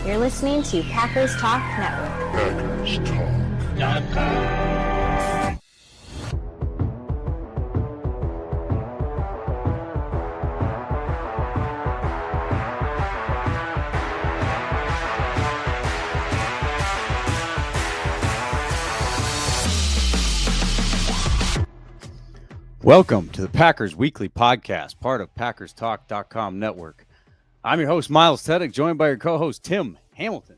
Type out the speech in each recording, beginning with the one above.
You're listening to Packers Talk Network. PackersTalk.com. Welcome to the Packers Weekly Podcast, part of PackersTalk.com network. I'm your host, Miles Teddick, joined by your co-host, Tim Hamilton.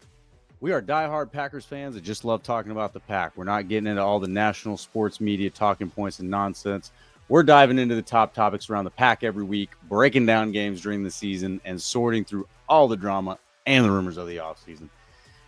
We are diehard Packers fans that just love talking about the Pack. We're not getting into all the national sports media talking points and nonsense. We're diving into the top topics around the Pack every week, breaking down games during the season, and sorting through all the drama and the rumors of the offseason.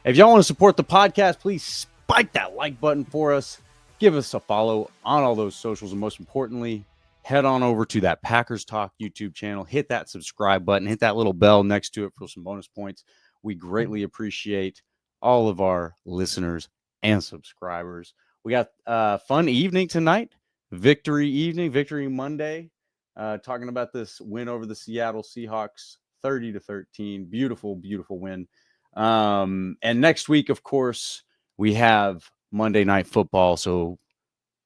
If y'all want to support the podcast, please spike that like button for us. Give us a follow on all those socials, and most importantly, head on over to that Packers Talk YouTube channel. Hit that subscribe button. Hit that little bell next to it for some bonus points. We greatly appreciate all of our listeners and subscribers. We got a fun evening tonight, Victory Monday, talking about this win over the Seattle Seahawks, 30-13. Beautiful, beautiful win. And next week, of course, we have Monday Night Football, so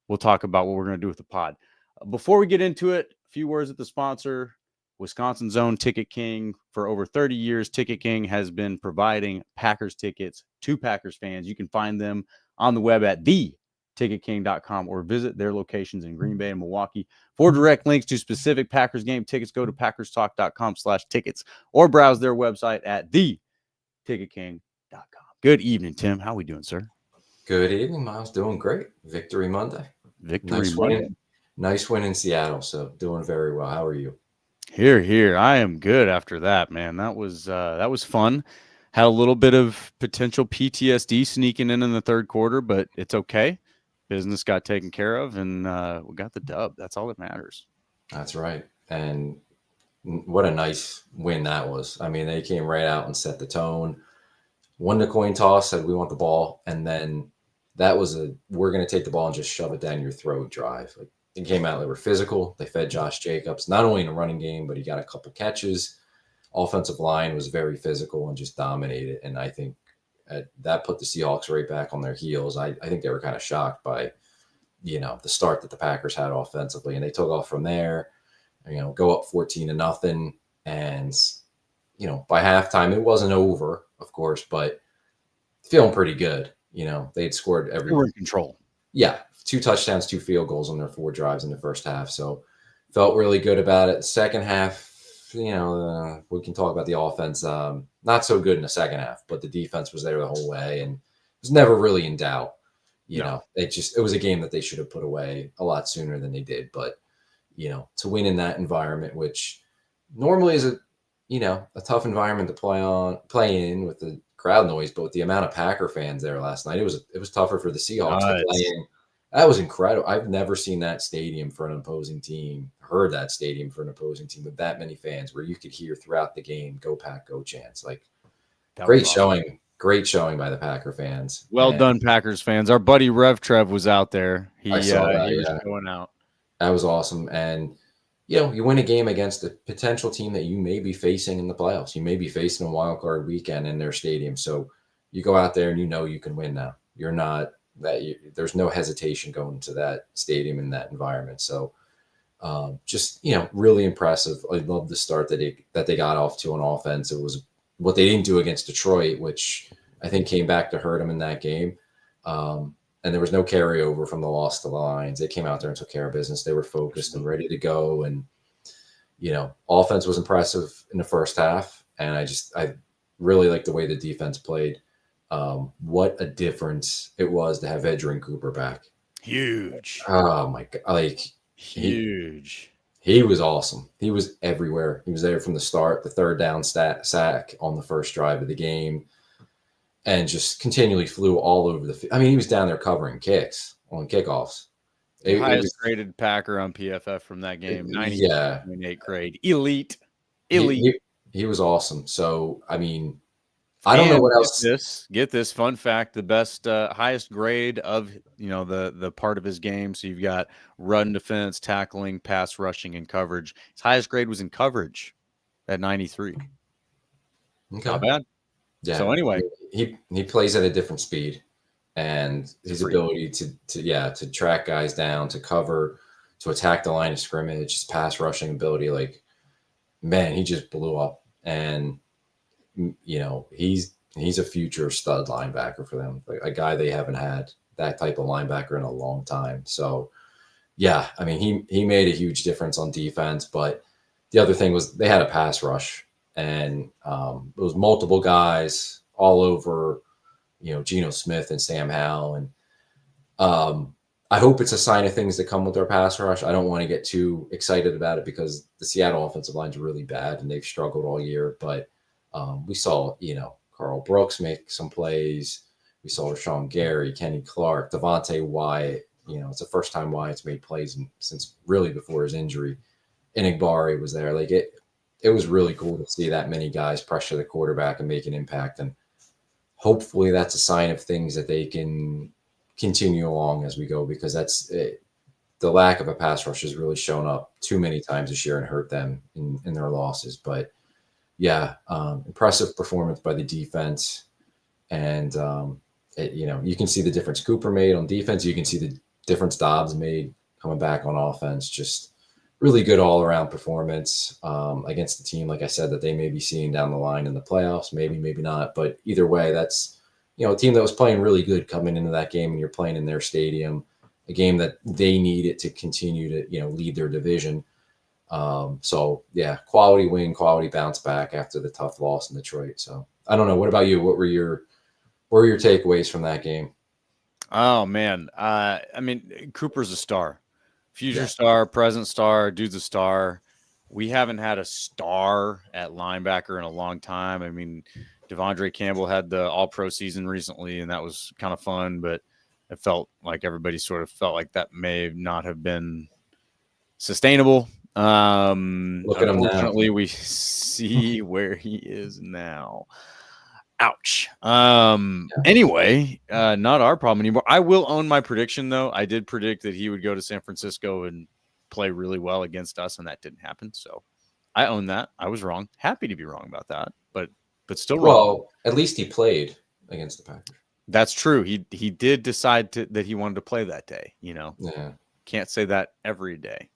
we'll talk about what we're going to do with the pod. Before we get into it, a few words with the sponsor, Wisconsin's own Ticket King. For over 30 years, Ticket King has been providing Packers tickets to Packers fans. You can find them on the web at theticketking.com or visit their locations in Green Bay and Milwaukee. For direct links to specific Packers game tickets, go to packerstalk.com/tickets or browse their website at theticketking.com. Good evening, Tim. How are we doing, sir? Good evening, Miles. Doing great. Victory Monday. Nice win in Seattle. So doing very well. How are you? Here. I am good after that, man. That was fun. Had a little bit of potential PTSD sneaking in the third quarter, but it's okay. Business got taken care of, and we got the dub. That's all that matters. That's right. And what a nice win that was. I mean, they came right out and set the tone. Won the coin toss, said we want the ball, and then that was we're going to take the ball and just shove it down your throat drive. Like, it came out, they were physical. They fed Josh Jacobs, not only in a running game, but he got a couple catches. Offensive line was very physical and just dominated. And I think that put the Seahawks right back on their heels. I think they were kind of shocked by, the start that the Packers had offensively. And they took off from there, go up 14-0. And, by halftime, it wasn't over, of course, but feeling pretty good. They'd scored They were in control. Yeah. 2 touchdowns, 2 field goals on their 4 drives in the first half. So felt really good about it. Second half, we can talk about the offense. Not so good in the second half, but the defense was there the whole way and was never really in doubt. It was a game that they should have put away a lot sooner than they did. But, to win in that environment, which normally is a tough environment to play in with the crowd noise, but with the amount of Packer fans there last night, it was tougher for the Seahawks to play in. That was incredible. I've never seen that stadium for an opposing team, heard that stadium for an opposing team with that many fans where you could hear throughout the game, "Go Pack, go chants." Like, great showing by the Packer fans. Well done, Packers fans. Our buddy Rev Trev was out there. He was going out. That was awesome. And, you win a game against a potential team that you may be facing in the playoffs. You may be facing a wild card weekend in their stadium. So you go out there and you can win now. You're not there's no hesitation going to that stadium in that environment. So just, really impressive. I love the start that they got off to on offense. It was what they didn't do against Detroit, which I think came back to hurt them in that game. And there was no carryover from the loss to the Lions. They came out there and took care of business. They were focused and ready to go. And, offense was impressive in the first half. And I really liked the way the defense played. What a difference it was to have Edgerrin Cooper back. Huge. Oh my God. Huge. He was awesome. He was everywhere. He was there from the start, the third down sack on the first drive of the game, and just continually flew all over the field. I mean, he was down there covering kicks on kickoffs. Highest graded Packer on PFF from that game. 98 grade. Elite. He was awesome. So, I mean, I don't know what else. Get this fun fact: the best, highest grade of the part of his game. So you've got run defense, tackling, pass rushing, and coverage. His highest grade was in coverage at 93. Okay. Not bad. Yeah. So anyway, he plays at a different speed, and his ability to track guys down, to cover, to attack the line of scrimmage, his pass rushing ability, like, man, he just blew up. And he's a future stud linebacker for them, like a guy they haven't had that type of linebacker in a long time. So yeah, I mean, he made a huge difference on defense. But the other thing was they had a pass rush, and it was multiple guys all over, Geno Smith and Sam Howell. And I hope it's a sign of things that come with their pass rush. I don't want to get too excited about it because the Seattle offensive line is really bad and they've struggled all year. But we saw, Carl Brooks make some plays. We saw Rashawn Gary, Kenny Clark, Devontae Wyatt. It's the first time Wyatt's made plays since really before his injury. Inigbari was there. Like it was really cool to see that many guys pressure the quarterback and make an impact. And hopefully that's a sign of things that they can continue along as we go, because that's it. The lack of a pass rush has really shown up too many times this year and hurt them in their losses. But yeah, impressive performance by the defense. And, you can see the difference Cooper made on defense. You can see the difference Dobbs made coming back on offense. Just really good all around performance against the team, like I said, that they may be seeing down the line in the playoffs. Maybe not. But either way, that's, a team that was playing really good coming into that game, and you're playing in their stadium, a game that they needed to continue to, lead their division. So yeah, quality win, quality bounce back after the tough loss in Detroit. So I don't know. What about you? What were your takeaways from that game? Oh man. I mean, Cooper's a star, future star, present star, dude's a star. We haven't had a star at linebacker in a long time. I mean, Devondre Campbell had the all-pro season recently, and that was kind of fun, but it felt like everybody sort of felt like that may not have been sustainable. Look at him now. Unfortunately, we see where he is now. Ouch. Anyway, not our problem anymore. I will own my prediction, though. I did predict that he would go to San Francisco and play really well against us, and that didn't happen. So I own that. I was wrong. Happy to be wrong about that, but still wrong. Well, at least he played against the Packers. That's true. He did decide that he wanted to play that day. Yeah. Can't say that every day.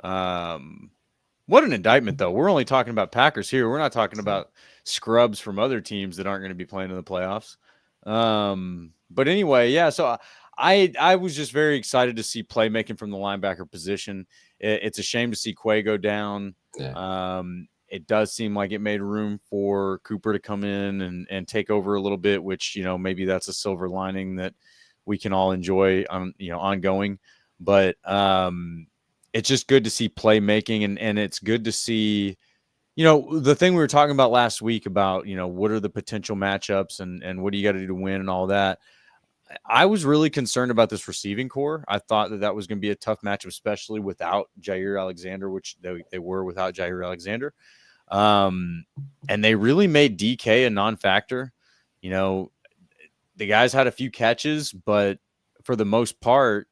What an indictment, though. We're only talking about Packers here. We're not talking about scrubs from other teams that aren't going to be playing in the playoffs. But anyway, yeah. So I was just very excited to see playmaking from the linebacker position. It's a shame to see Quay go down. Yeah. It does seem like it made room for Cooper to come in and take over a little bit, which, maybe that's a silver lining that we can all enjoy ongoing. But it's just good to see playmaking, and it's good to see, the thing we were talking about last week about, what are the potential matchups and what do you got to do to win and all that. I was really concerned about this receiving core. I thought that was going to be a tough matchup, especially without Jair Alexander, which they were without Jair Alexander. And they really made DK a non-factor. The guys had a few catches, but for the most part,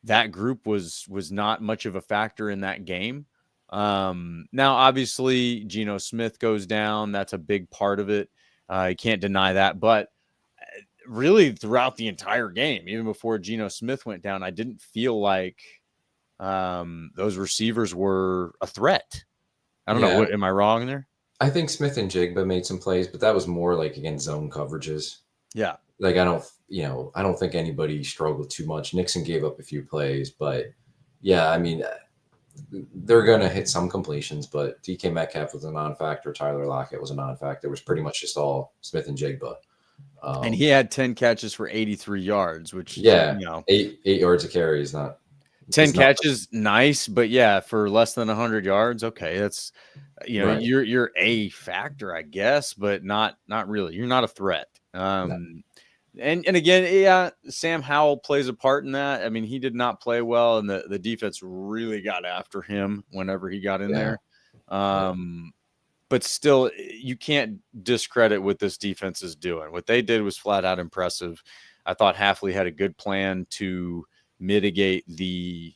that group was not much of a factor in that game. Now, obviously, Geno Smith goes down. That's a big part of it. You can't deny that. But really, throughout the entire game, even before Geno Smith went down, I didn't feel like those receivers were a threat. I don't know. Am I wrong there? I think Smith and Jigba made some plays, but that was more like against zone coverages. Yeah. Like I don't think anybody struggled too much. Nixon gave up a few plays, but yeah, I mean, they're going to hit some completions, but DK Metcalf was a non-factor. Tyler Lockett was a non-factor. It was pretty much just all Smith and Jigba. And he had 10 catches for 83 yards, which, 8 yards a carry is not 10 catches. Nice. But yeah, for less than 100 yards. Okay. That's, right. You're a factor, I guess, but not really. You're not a threat. No. And again, yeah, Sam Howell plays a part in that. I mean, he did not play well, and the defense really got after him whenever he got in there. But still, you can't discredit what this defense is doing. What they did was flat out impressive. I thought Hafley had a good plan to mitigate the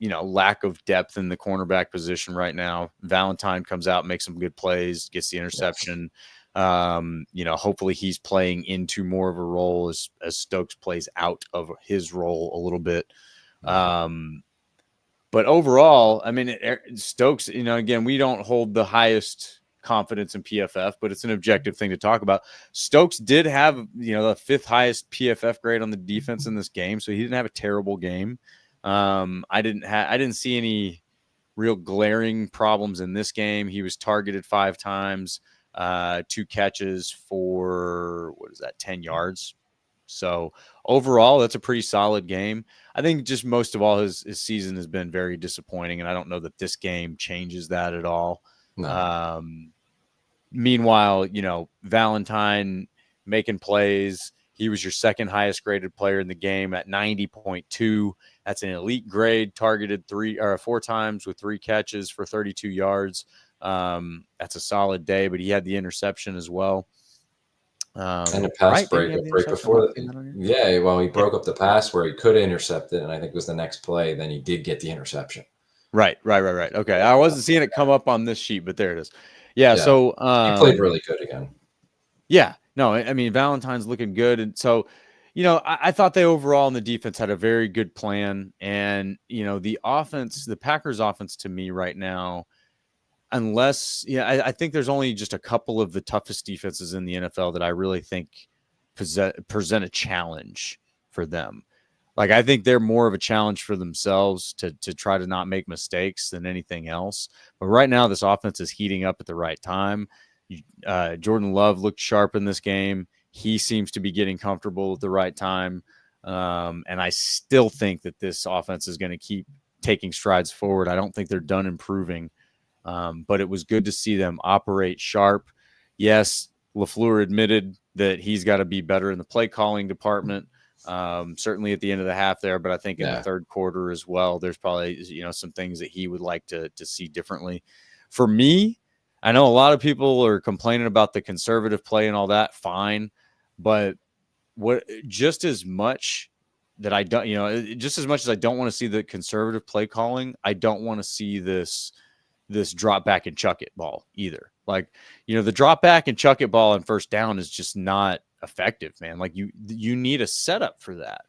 lack of depth in the cornerback position right now. Valentine comes out, makes some good plays, gets the interception. Hopefully he's playing into more of a role as Stokes plays out of his role a little bit. But overall, I mean, Stokes, again, we don't hold the highest confidence in PFF, but it's an objective thing to talk about. Stokes did have, the fifth highest PFF grade on the defense in this game, so he didn't have a terrible game. I didn't see any real glaring problems in this game. He was targeted 5 times, 2 catches for 10 yards. So overall, that's a pretty solid game. I think just most of all, his season has been very disappointing, and I don't know that this game changes that at all. No. Meanwhile, Valentine making plays. He was your second highest graded player in the game at 90.2. That's an elite grade, targeted 4 times with 3 catches for 32 yards. That's a solid day, but he had the interception as well. And a pass break before that. Yeah, well, he broke up the pass where he could intercept it, and I think it was the next play. Then he did get the interception. Right. Okay, I wasn't seeing it come up on this sheet, but there it is. Yeah. So he played really good again. Yeah. No, I mean, Valentine's looking good, and so I thought they overall in the defense had a very good plan, and the offense, the Packers' offense, to me right now. Unless, I think there's only just a couple of the toughest defenses in the NFL that I really think present a challenge for them. Like, I think they're more of a challenge for themselves to try to not make mistakes than anything else. But right now, this offense is heating up at the right time. Jordan Love looked sharp in this game. He seems to be getting comfortable at the right time. And I still think that this offense is going to keep taking strides forward. I don't think they're done improving. But it was good to see them operate sharp. Yes, LaFleur admitted that he's got to be better in the play calling department. Certainly at the end of the half there, but I think in the third quarter as well, there's probably, some things that he would like to see differently. For me, I know a lot of people are complaining about the conservative play and all that. Fine. But just as much as I don't want to see the conservative play calling, I don't want to see this drop back and chuck it ball either. Like, the drop back and chuck it ball on first down is just not effective, man. Like, you need a setup for that.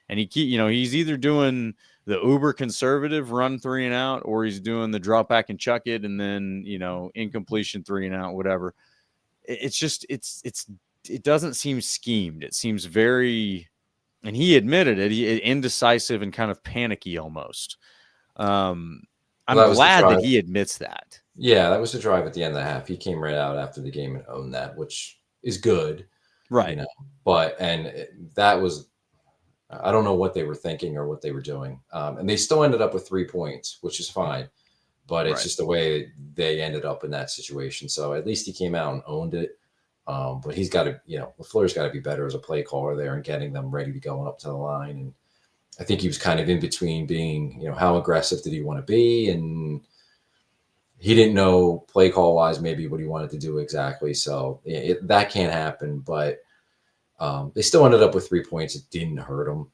And he's either doing the uber conservative run 3 and out, or he's doing the drop back and chuck it and then, incompletion 3 and out, whatever. It's just, it doesn't seem schemed. It seems very, and he admitted it, indecisive and kind of panicky almost. I'm glad that he admits that. Yeah, that was the drive at the end of the half. He came right out after the game and owned that, which is good. Right. That was, I don't know what they were thinking or what they were doing. And they still ended up with 3 points, which is fine. But it's just the way they ended up in that situation. So at least he came out and owned it. But he's got to, LaFleur's got to be better as a play caller there and getting them ready to go up to the line. And I think he was kind of in between being, how aggressive did he want to be? And he didn't know play call wise, maybe what he wanted to do exactly. So that can't happen, but they still ended up with 3 points. It didn't hurt them.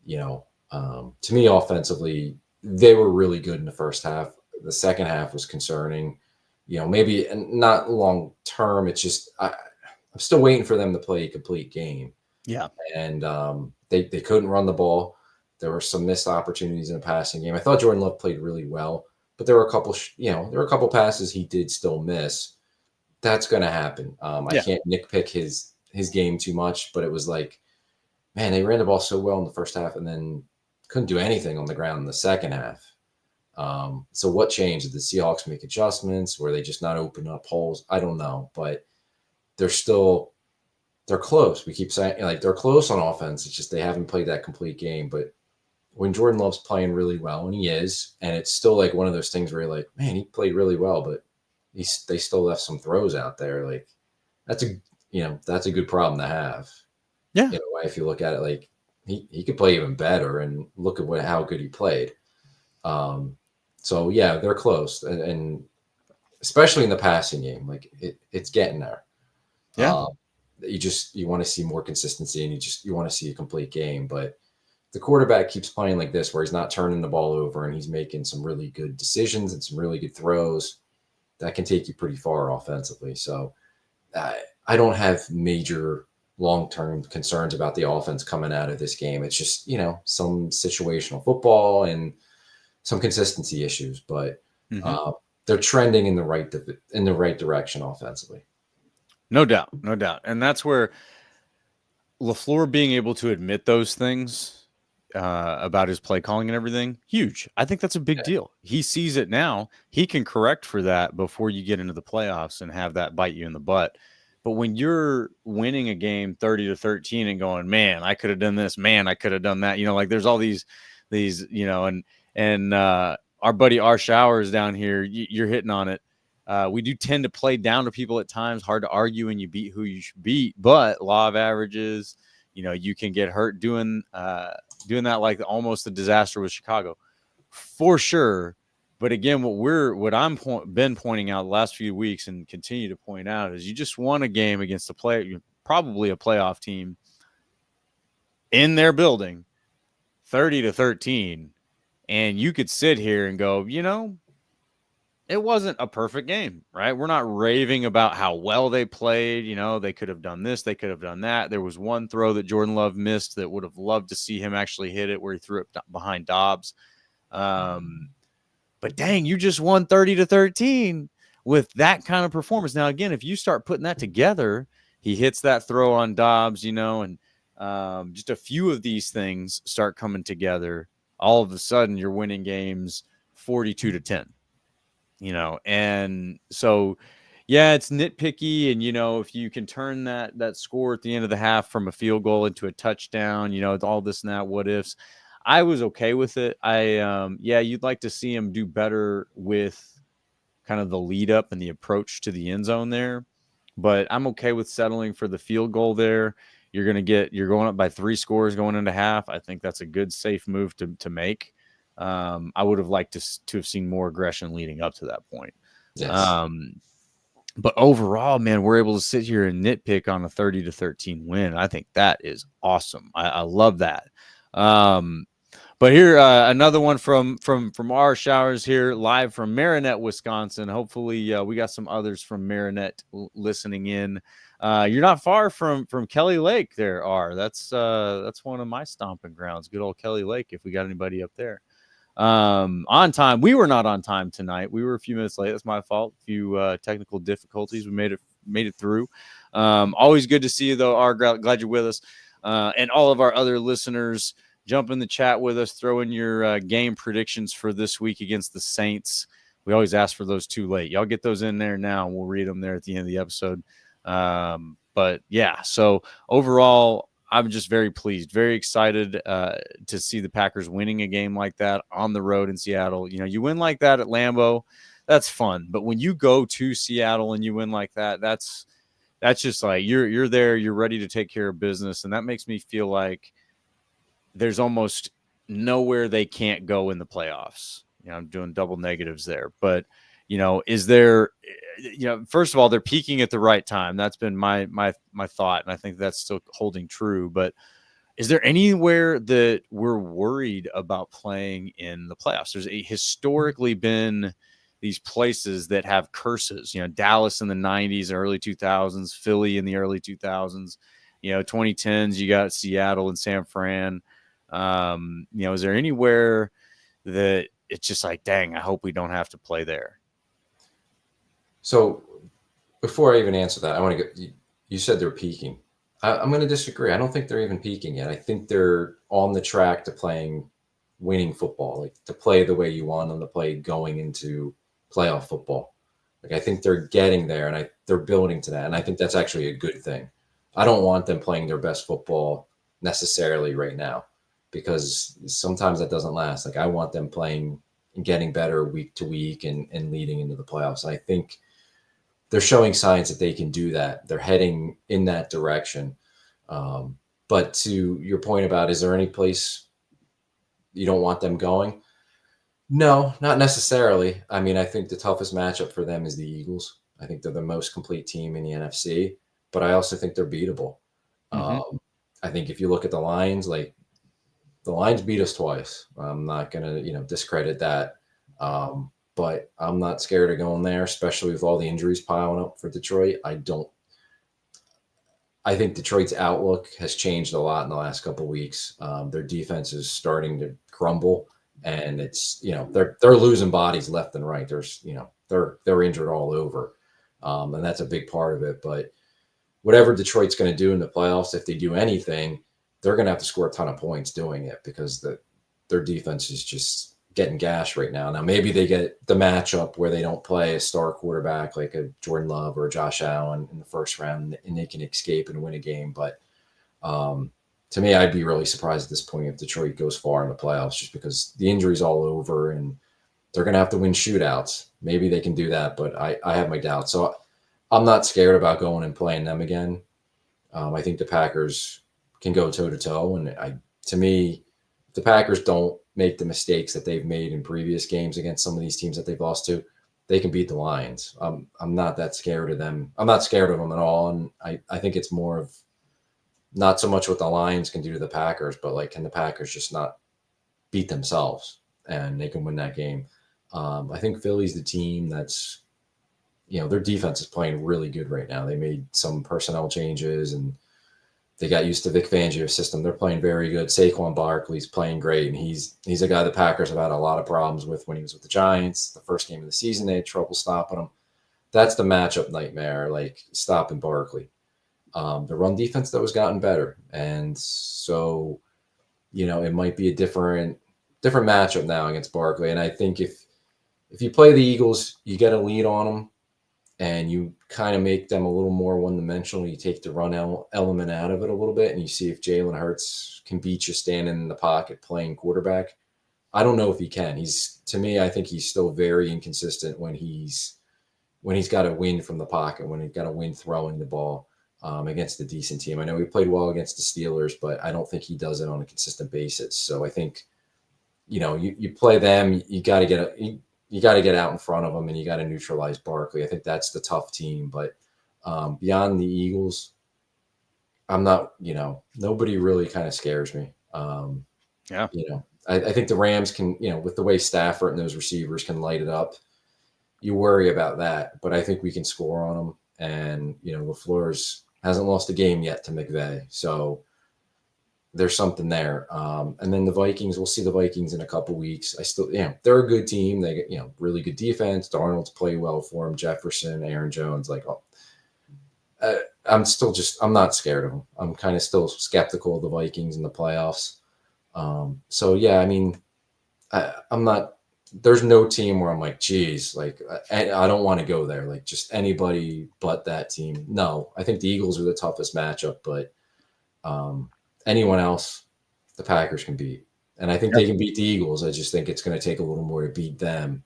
To me, offensively, they were really good in the first half. The second half was concerning, maybe not long term. It's just, I'm still waiting for them to play a complete game. Yeah. And they couldn't run the ball. There were some missed opportunities in the passing game. I thought Jordan Love played really well, but there were a couple passes he did still miss. That's going to happen. I can't nitpick his game too much, but it was like, man, they ran the ball so well in the first half and then couldn't do anything on the ground in the second half. So what changed? Did the Seahawks make adjustments? Were they just not open up holes? I don't know, but they're close. We keep saying they're close on offense. It's just they haven't played that complete game. But when Jordan Love's playing really well, and he is, and it's still like one of those things where you're like, man, he played really well, but they still left some throws out there. Like that's a good problem to have. Yeah. In a way, if you look at it, like he could play even better, and look at how good he played. So yeah, they're close, and especially in the passing game, like it's getting there. Yeah. You want to see more consistency, and you want to see a complete game, but the quarterback keeps playing like this, where he's not turning the ball over and he's making some really good decisions and some really good throws, that can take you pretty far offensively. So I don't have major long-term concerns about the offense coming out of this game. It's just, some situational football and some consistency issues, but they're trending in the right direction offensively. No doubt. No doubt. And that's where LaFleur being able to admit those things about his play calling and everything, huge. I think that's a big deal. He sees it now. He can correct for that before you get into the playoffs and have that bite you in the butt. But when you're winning a game 30-13 and going, man, I could have done this, man, I could have done that. Like there's all these, and our buddy R Showers down here, you're hitting on it. We do tend to play down to people at times. Hard to argue when you beat who you should beat, but law of averages, you can get hurt doing that, like almost a disaster with Chicago, for sure. But again, what I'm been pointing out the last few weeks and continue to point out is you just won a game against probably a playoff team in their building, 30-13, and you could sit here and go, it wasn't a perfect game, right? We're not raving about how well they played. They could have done this, they could have done that. There was one throw that Jordan Love missed that would have loved to see him actually hit it, where he threw it behind Dobbs. But dang, you just won 30-13 with that kind of performance. Now, again, if you start putting that together, he hits that throw on Dobbs, and just a few of these things start coming together. All of a sudden, you're winning games 42-10. And so, yeah, it's nitpicky. And, if you can turn that score at the end of the half from a field goal into a touchdown, all this and that, what ifs, I was okay with it. You'd like to see him do better with kind of the lead up and the approach to the end zone there, but I'm okay with settling for the field goal there. You're going up by 3 scores going into half. I think that's a good, safe move to make. I would have liked to have seen more aggression leading up to that point. Yes. But overall, man, we're able to sit here and nitpick on a 30-13 win. I think that is awesome. I love that. But here, another one from our Showers here, live from Marinette, Wisconsin. Hopefully, we got some others from Marinette listening in. You're not far from Kelly Lake. There are. That's one of my stomping grounds. Good old Kelly Lake. If we got anybody up there, on time. We were not on time tonight. We were a few minutes late. That's my fault. A few technical difficulties. We made it through. Always good to see you, though. Glad you're with us, and all of our other listeners. Jump in the chat with us. Throw in your game predictions for this week against the Saints. We always ask for those too late. Y'all get those in there now, and we'll read them there at the end of the episode. But yeah, so overall, I'm just very pleased, very excited to see the Packers winning a game like that on the road in Seattle. You win like that at Lambeau, that's fun. But when you go to Seattle and you win like that, that's just like you're there, you're ready to take care of business, and that makes me feel like there's almost nowhere they can't go in the playoffs. I'm doing double negatives there, but is there, first of all, they're peaking at the right time. That's been my thought. And I think that's still holding true, but is there anywhere that we're worried about playing in the playoffs? There's historically been these places that have curses, Dallas in the 90s, early 2000s, Philly in the early 2000s, 2010s, you got Seattle and San Fran. Is there anywhere that it's just like, dang, I hope we don't have to play there? So before I even answer that, I want to go, you said they're peaking. I'm going to disagree. I don't think they're even peaking yet. I think they're on the track to winning football, like to play the way you want them to play going into playoff football. Like, I think they're getting there, and they're building to that. And I think that's actually a good thing. I don't want them playing their best football necessarily right now, because sometimes that doesn't last. Like, I want them playing and getting better week to week and leading into the playoffs. And I think they're showing signs that they can do that. They're heading in that direction. But to your point about, is there any place you don't want them going? No, not necessarily. I mean, I think the toughest matchup for them is the Eagles. I think they're the most complete team in the NFC, but I also think they're beatable. I think if you look at the Lions, like, the Lions beat us twice. I'm not going to, discredit that. But I'm not scared of going there, especially with all the injuries piling up for Detroit. I think Detroit's outlook has changed a lot in the last couple of weeks. Their defense is starting to crumble, and it's they're losing bodies left and right. There's they're injured all over, and that's a big part of it. But whatever Detroit's going to do in the playoffs, if they do anything, they're going to have to score a ton of points doing it because their defense is just getting gashed right now. Now, maybe they get the matchup where they don't play a star quarterback like a Jordan Love or a Josh Allen in the first round, and they can escape and win a game. But to me, I'd be really surprised at this point if Detroit goes far in the playoffs just because the injury's all over and they're going to have to win shootouts. Maybe they can do that, but I have my doubts. So I'm not scared about going and playing them again. I think the Packers can go toe-to-toe, and to me, if the Packers don't make the mistakes that they've made in previous games against some of these teams that they've lost to, they can beat the Lions. I'm not that scared of them. I'm not scared of them at all. And I think it's more of not so much what the Lions can do to the Packers, but like, can the Packers just not beat themselves and they can win that game? I think Philly's the team that's, their defense is playing really good right now. They made some personnel changes and they got used to Vic Fangio's system. They're playing very good. Saquon Barkley's playing great, and he's a guy the Packers have had a lot of problems with when he was with the Giants. The first game of the season, they had trouble stopping him. That's the matchup nightmare, like stopping Barkley. The run defense, though, has gotten better, and so it might be a different matchup now against Barkley. And I think if you play the Eagles, you get a lead on them, and you kind of make them a little more one-dimensional. You take the run element out of it a little bit, and you see if Jalen Hurts can beat you standing in the pocket playing quarterback. I don't know if he can. To me, I think he's still very inconsistent when he's got to win from the pocket, when he's got to win throwing the ball against a decent team. I know he played well against the Steelers, but I don't think he does it on a consistent basis. So I think, you play them, you got to get out in front of them, and you got to neutralize Barkley. I think that's the tough team. But beyond the Eagles, I'm not, nobody really kind of scares me. Yeah. I think the Rams can, with the way Stafford and those receivers can light it up, you worry about that. But I think we can score on them. And, LaFleur's hasn't lost a game yet to McVay. So there's something there. And then the Vikings, we'll see the Vikings in a couple weeks. They're a good team. They get, really good defense. Darnold's play well for them. Jefferson, Aaron Jones, I'm not scared of them. I'm kind of still skeptical of the Vikings in the playoffs. So yeah, I mean, I'm not, there's no team where I'm like, geez, I don't want to go there. Like just anybody but that team. No, I think the Eagles are the toughest matchup, but, anyone else, the Packers can beat. And I think they can beat the Eagles. I just think it's going to take a little more to beat them.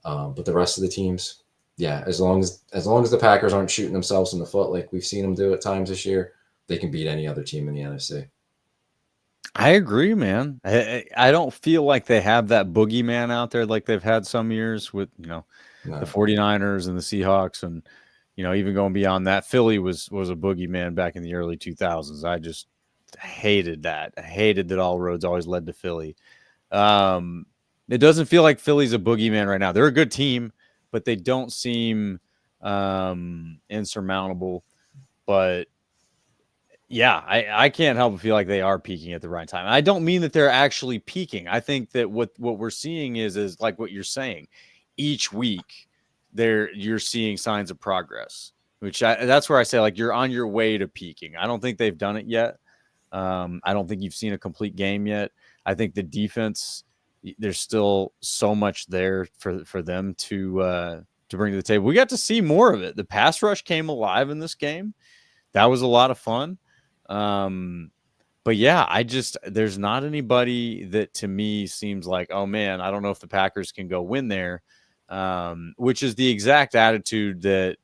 But the rest of the teams, yeah, as long as the Packers aren't shooting themselves in the foot like we've seen them do at times this year, they can beat any other team in the NFC. I agree, man. I don't feel like they have that boogeyman out there like they've had some years with, the 49ers and the Seahawks and, even going beyond that. Philly was a boogeyman back in the early 2000s. I just hated that. I hated that all roads always led to Philly. It doesn't feel like Philly's a boogeyman right now. They're a good team, but they don't seem insurmountable. But yeah, I can't help but feel like they are peaking at the right time. I don't mean that they're actually peaking. I think that what we're seeing is like what you're saying. Each week, you're seeing signs of progress, that's where I say like you're on your way to peaking. I don't think they've done it yet. I don't think you've seen a complete game yet. I think the defense, there's still so much there for them to bring to the table. We got to see more of it. The pass rush came alive in this game. That was a lot of fun. But yeah, there's not anybody that to me seems like, oh man, I don't know if the Packers can go win there. Which is the exact attitude that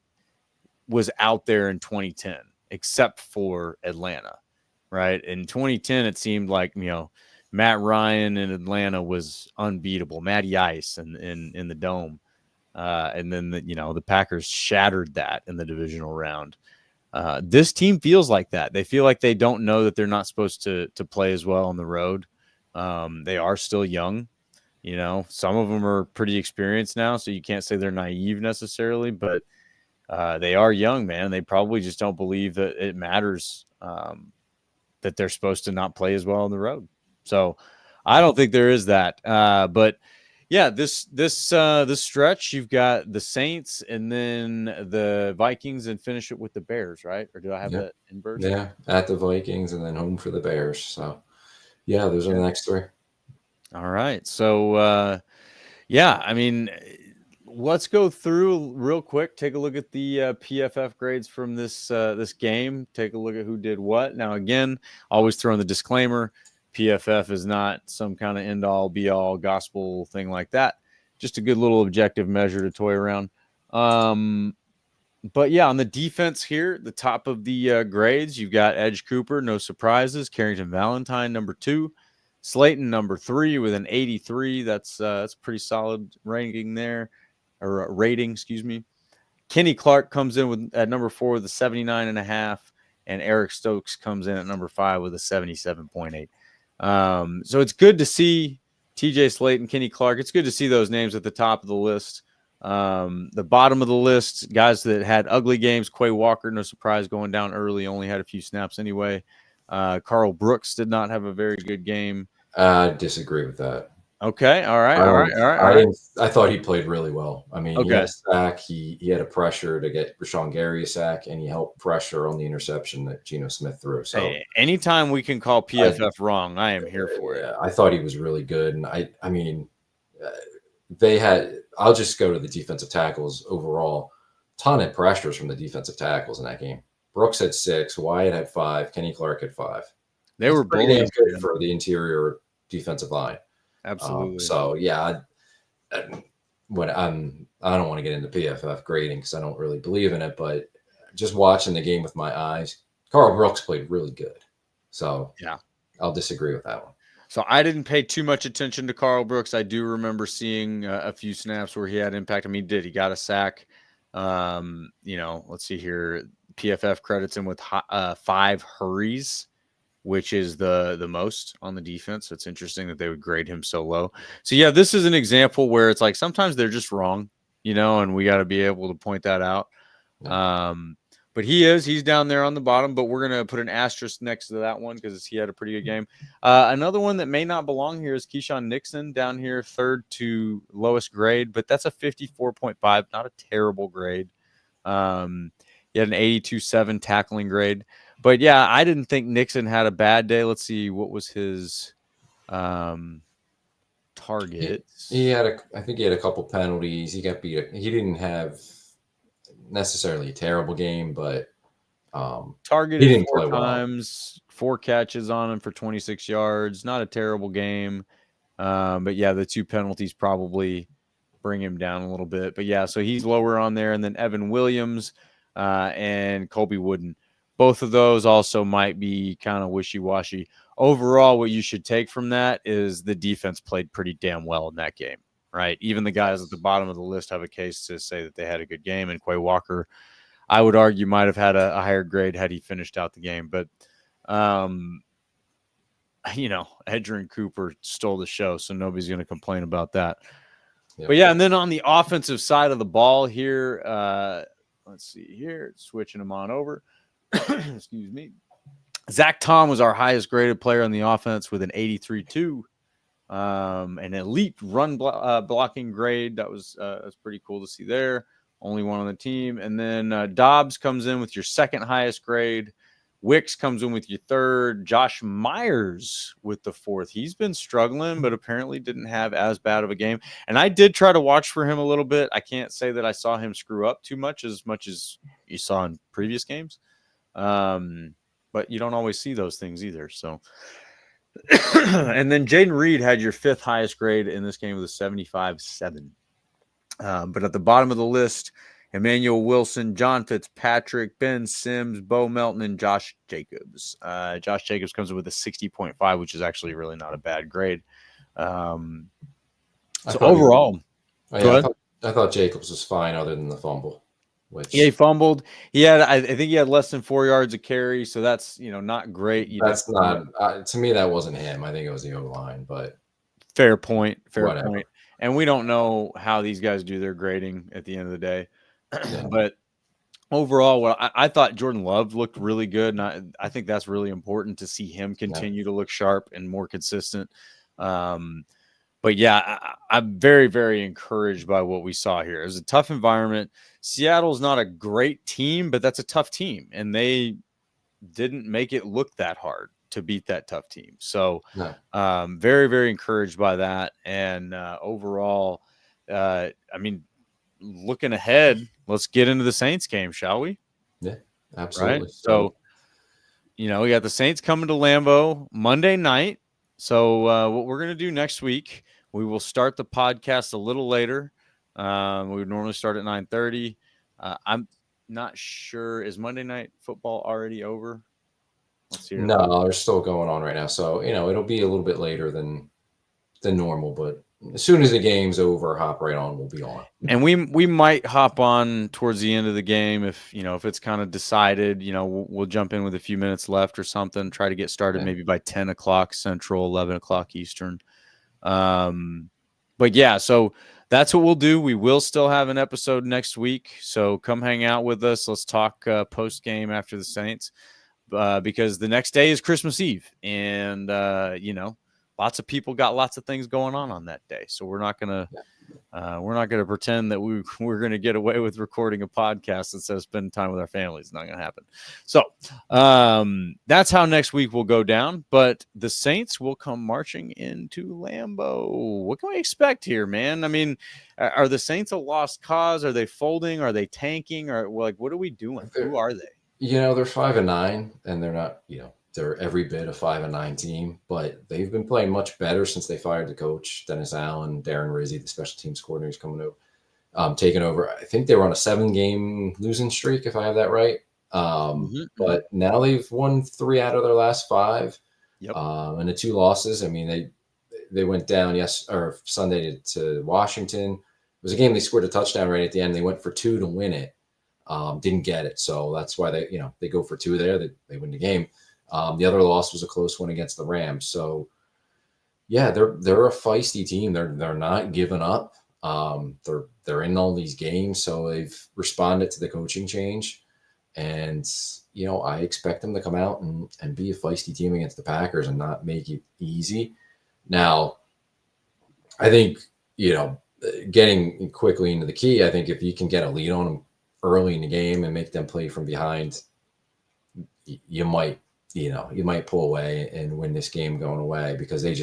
was out there in 2010, except for Atlanta. Right. In 2010, it seemed like, Matt Ryan in Atlanta was unbeatable. Matty Ice in the Dome. And then, the Packers shattered that in the divisional round. This team feels like that. They feel like they don't know that they're not supposed to play as well on the road. They are still young. You know, some of them are pretty experienced now, so you can't say they're naive necessarily, but they are young, man. They probably just don't believe that it matters, that they're supposed to not play as well on the road. So I don't think there is that. But yeah, this stretch, you've got the Saints and then the Vikings and finish it with the Bears, right? Or do I have that inverse? Yeah, at the Vikings and then home for the Bears. So yeah, those are the next three. All right. So yeah, I mean, let's go through real quick. Take a look at the PFF grades from this game. Take a look at who did what. Now, again, always throwing the disclaimer: PFF is not some kind of end all, be all, gospel thing like that. Just a good little objective measure to toy around. But yeah, on the defense here, the top of the grades, you've got Edge Cooper, no surprises. Carrington Valentine, number 2. Slayton, number 3, with an 83. That's pretty solid ranking there, or rating, excuse me. Kenny Clark comes in at number 4 with a 79.5, and Eric Stokes comes in at number 5 with a 77.8. So it's good to see TJ Slayton, Kenny Clark. It's good to see those names at the top of the list. The bottom of the list, guys that had ugly games. Quay Walker, no surprise, going down early, only had a few snaps anyway. Carl Brooks did not have a very good game. I disagree with that. Okay, all right. I thought he played really well. I mean, Okay. He had a sack, he had a pressure to get Rashawn Gary a sack, and he helped pressure on the interception that Geno Smith threw. So hey, anytime we can call PFF wrong, I am here for it. I thought he was really good, and I mean, they had. I'll just go to the defensive tackles overall. Ton of pressures from the defensive tackles in that game. Brooks had 6, Wyatt had 5, Kenny Clark had 5. They were pretty damn good for the interior defensive line. Absolutely. So yeah, I don't want to get into PFF grading because I don't really believe in it, but just watching the game with my eyes, Carl Brooks played really good. So yeah, I'll disagree with that one. So I didn't pay too much attention to Carl Brooks. I do remember seeing a few snaps where he had impact. I mean, he got a sack. Let's see here. PFF credits him with 5 hurries, which is the most on the defense. It's interesting that they would grade him so low. So yeah, this is an example where it's like sometimes they're just wrong, and we got to be able to point that out. Yeah. But he's down there on the bottom, but we're going to put an asterisk next to that one because he had a pretty good game. Another one that may not belong here is Keyshawn Nixon down here, 3rd to lowest grade, but that's a 54.5, not a terrible grade. He had an 82.7 tackling grade. But yeah, I didn't think Nixon had a bad day. Let's see, what was his target? I think he had a couple penalties. He got beat. He didn't have necessarily a terrible game, but targeted 4 times, 4 catches on him for 26 yards. Not a terrible game. But yeah, the 2 penalties probably bring him down a little bit. But yeah, so he's lower on there. And then Evan Williams and Colby Wooden. Both of those also might be kind of wishy-washy. Overall, what you should take from that is the defense played pretty damn well in that game, right? Even the guys at the bottom of the list have a case to say that they had a good game. And Quay Walker, I would argue, might have had a higher grade had he finished out the game. But, Edgerrin Cooper stole the show, so nobody's going to complain about that. Yep. But, yeah, and then on the offensive side of the ball here, let's see here, switching them on over. Excuse me. Zach Tom was our highest graded player on the offense with an 83.2, an elite run blocking grade. That's pretty cool to see there. Only one on the team. And then Dobbs comes in with your 2nd highest grade. Wicks comes in with your 3rd. Josh Myers with the 4th. He's been struggling, but apparently didn't have as bad of a game. And I did try to watch for him a little bit. I can't say that I saw him screw up too much as you saw in previous games. But you don't always see those things either. So, and then Jaden Reed had your 5th highest grade in this game with a 75.7. But at the bottom of the list, Emmanuel Wilson, John Fitzpatrick, Ben Sims, Bo Melton, and Josh Jacobs. Josh Jacobs comes in with a 60.5, which is actually really not a bad grade. So overall, I thought Jacobs was fine other than the fumble. which he fumbled. I think he had less than 4 yards of carry, so that's not great. that's not to me. That wasn't him. I think it was the O line, but fair point. whatever. And we don't know how these guys do their grading at the end of the day, Yeah. but overall, I thought Jordan Love looked really good, and I think that's really important to see him continue to look sharp and more consistent. But yeah, I'm very, very encouraged by what we saw here. It was a tough environment. Seattle's not a great team, but that's a tough team, and they didn't make it look that hard to beat that tough team. So, very, very encouraged by that. And overall, I mean, looking ahead, let's get into the Saints game, shall we? Yeah, absolutely. Right. So, we got the Saints coming to Lambeau Monday night. So what we're going to do next week, we will start the podcast a little later. We would normally start at 9:30. I'm not sure. Is Monday Night Football already over? Let's see. No, they're still going on right now. So, it'll be a little bit later than normal, but as soon as the game's over, hop right on. We'll be on. And we might hop on towards the end of the game if it's kind of decided. We'll jump in with a few minutes left or something. Try to get started maybe by 10 o'clock Central, 11 o'clock Eastern. But yeah, so that's what we'll do. We will still have an episode next week. So come hang out with us. Let's talk post game after the Saints because the next day is Christmas Eve, and lots of people got lots of things going on that day. So we're not gonna pretend that we're gonna get away with recording a podcast instead of spending time with our families. It's not gonna happen. So that's how next week will go down. But the Saints will come marching into Lambeau. What can we expect here, man? I mean, are the Saints a lost cause? Are they folding? Are they tanking? Or what are we doing? Who are they? They're 5-9, and they're not. They're every bit a 5-9 team, but they've been playing much better since they fired the coach, Dennis Allen, Darren Rizzi, the special teams coordinator, is coming over, taking over. I think they were on a 7-game losing streak, if I have that right. But now they've won 3 out of their last 5. Yep. And the 2 losses, I mean, they went down Sunday to Washington. It was a game they scored a touchdown right at the end. They went for 2 to win it. Didn't get it. So that's why they go for 2 there. They win the game. The other loss was a close one against the Rams. So, yeah, they're a feisty team. They're not giving up. They're in all these games, so they've responded to the coaching change. And I expect them to come out and be a feisty team against the Packers and not make it easy. Now, I think getting quickly into the key. I think if you can get a lead on them early in the game and make them play from behind, you might pull away and win this game going away because they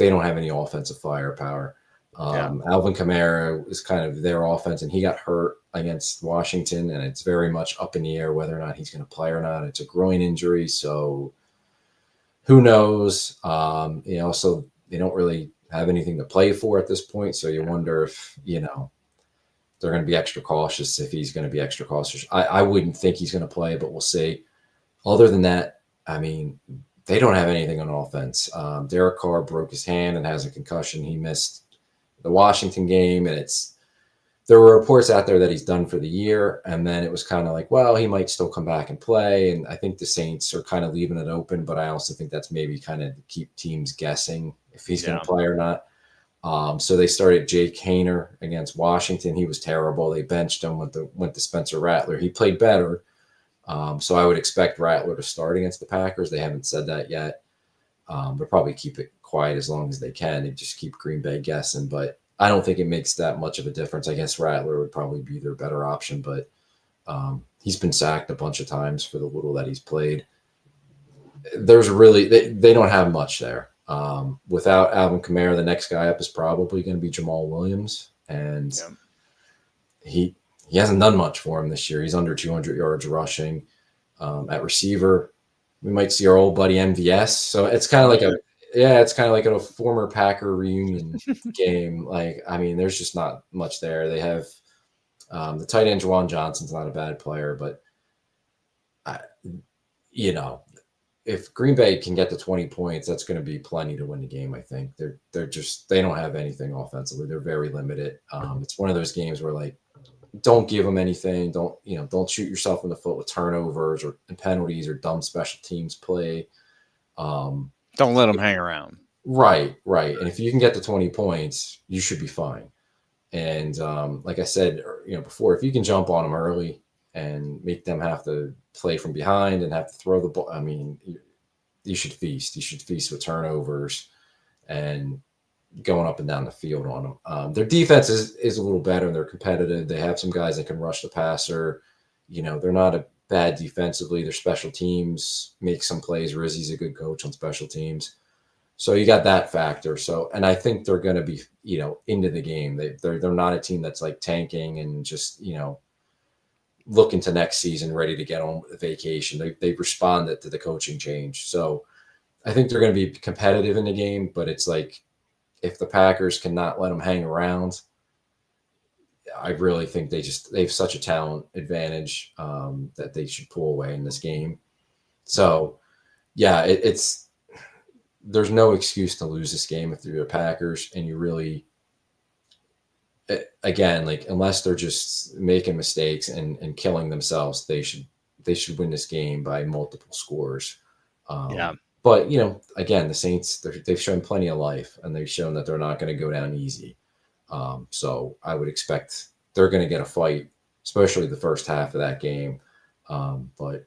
don't have any offensive firepower. Alvin Kamara is kind of their offense, and he got hurt against Washington, and it's very much up in the air whether or not he's going to play or not. It's a groin injury, so who knows? So they don't really have anything to play for at this point, so you wonder if, they're going to be extra cautious, if he's going to be extra cautious. I wouldn't think he's going to play, but we'll see. Other than that, I mean, they don't have anything on offense. Derek Carr broke his hand and has a concussion. He missed the Washington game, and there were reports out there that he's done for the year, and then it was kind of like, well, he might still come back and play, and I think the Saints are kind of leaving it open, but I also think that's maybe kind of to keep teams guessing if he's going to play or not. So they started Jake Haener against Washington. He was terrible. They benched him, went to Spencer Rattler. He played better. So I would expect Rattler to start against the Packers. They haven't said that yet. They'll probably keep it quiet as long as they can and just keep Green Bay guessing. But I don't think it makes that much of a difference. I guess Rattler would probably be their better option, but he's been sacked a bunch of times for the little that he's played. There's really they don't have much there. Without Alvin Kamara, the next guy up is probably going to be Jamal Williams, and he hasn't done much for him this year. He's under 200 yards rushing. At receiver, we might see our old buddy MVS. So it's kind of like a former Packer reunion game. There's just not much there. They have the tight end Juwan Johnson's not a bad player, but if Green Bay can get to 20 points, that's going to be plenty to win the game. I think they don't have anything offensively. They're very limited. It's one of those games where don't give them anything. Don't shoot yourself in the foot with turnovers or penalties or dumb special teams play. Don't let them hang around. Right. And if you can get to 20 points, you should be fine. And like I said, before, if you can jump on them early and make them have to play from behind and have to throw the ball, I mean, you should feast. You should feast with turnovers and going up and down the field on them. Their defense is a little better and they're competitive. They have some guys that can rush the passer. They're not a bad defensively. Their special teams make some plays. Rizzy's a good coach on special teams. So you got that factor. So, and I think they're going to be, into the game. They're not a team that's like tanking and just, looking to next season, ready to get on vacation. They've responded to the coaching change. So I think they're going to be competitive in the game, but it's like, if the Packers cannot let them hang around, I really think they have such a talent advantage that they should pull away in this game. So yeah, there's no excuse to lose this game if you're the Packers and you really, again, like unless they're just making mistakes and killing themselves, they should win this game by multiple scores. But again, the Saints, they've shown plenty of life and they've shown that they're not going to go down easy. So I would expect they're going to get a fight, especially the first half of that game. But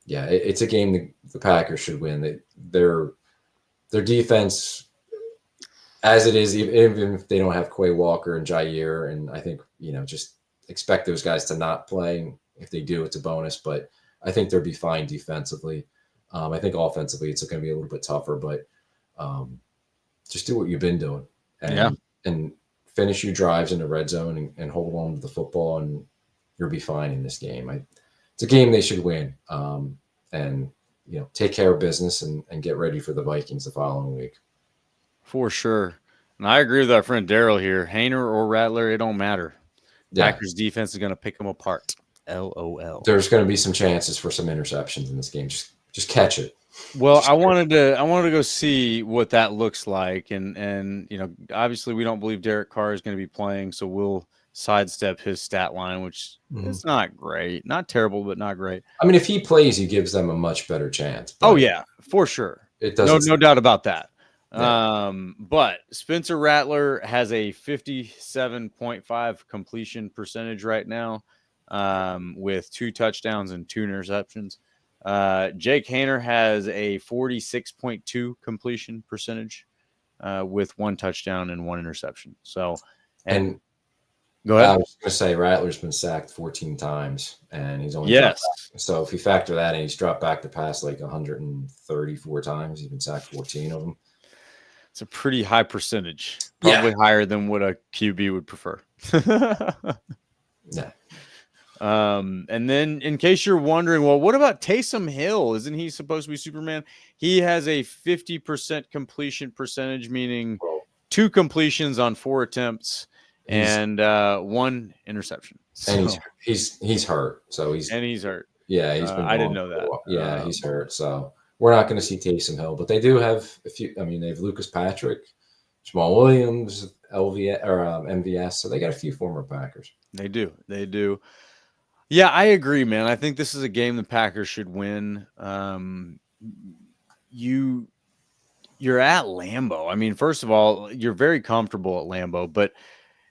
yeah, it's a game the Packers should win. Their defense, as it is, even if they don't have Quay Walker and Jair, and I think, just expect those guys to not play. If they do, it's a bonus, but I think they'll be fine defensively. I think offensively, it's going to be a little bit tougher, but just do what you've been doing and finish your drives in the red zone and hold on to the football, and you'll be fine in this game. It's a game they should win, and take care of business and get ready for the Vikings the following week. For sure. And I agree with our friend Daryl here. Haener or Rattler, it don't matter. Yeah. Packers defense is going to pick them apart. LOL. There's going to be some chances for some interceptions in this game. Just catch it. Well, I wanted to go see what that looks like, and obviously we don't believe Derek Carr is going to be playing, so we'll sidestep his stat line, which is not great, not terrible, but not great. I mean, if he plays, he gives them a much better chance. Oh yeah, for sure. It doesn't. No doubt about that. Yeah. But Spencer Rattler has a 57.5 completion percentage right now, with 2 touchdowns and 2 interceptions. Jake Haener has a 46.2 completion percentage, with 1 touchdown and 1 interception. So, and go ahead. I was going to say Rattler's been sacked 14 times, and he's only So if you factor that in, he's dropped back to pass like 134 times. He's been sacked 14 of them. It's a pretty high percentage, probably higher than what a QB would prefer. Yeah. And then in case you're wondering, well, what about Taysom Hill? Isn't he supposed to be Superman? He has a 50% completion percentage, meaning 2 completions on 4 attempts and 1 interception. So, and he's hurt. So he's hurt. Yeah, he's been. I didn't know that. Yeah, he's hurt. So we're not going to see Taysom Hill, but they do have a few. I mean, they have Lucas Patrick, Jamal Williams, MVS. So they got a few former Packers. They do. Yeah, I agree, man. I think this is a game the Packers should win. You're at Lambeau. I mean, first of all, you're very comfortable at Lambeau, but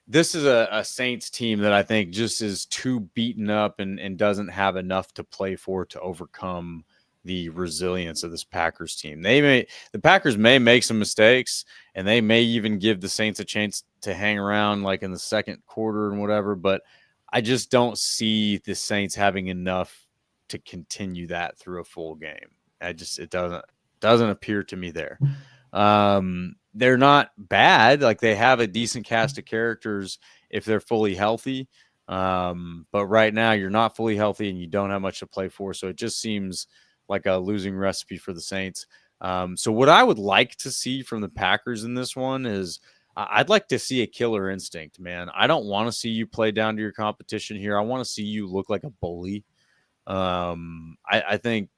this is a Saints team that I think just is too beaten up and doesn't have enough to play for to overcome the resilience of this Packers team. The Packers may make some mistakes, and they may even give the Saints a chance to hang around like in the second quarter and whatever, but I just don't see the Saints having enough to continue that through a full game. It doesn't appear to me there. They're not bad. Like, they have a decent cast of characters if they're fully healthy. But right now you're not fully healthy and you don't have much to play for. So it just seems like a losing recipe for the Saints. So what I would like to see from the Packers in this one is I'd like to see a killer instinct, man. I don't want to see you play down to your competition here. I want to see you look like a bully. I think,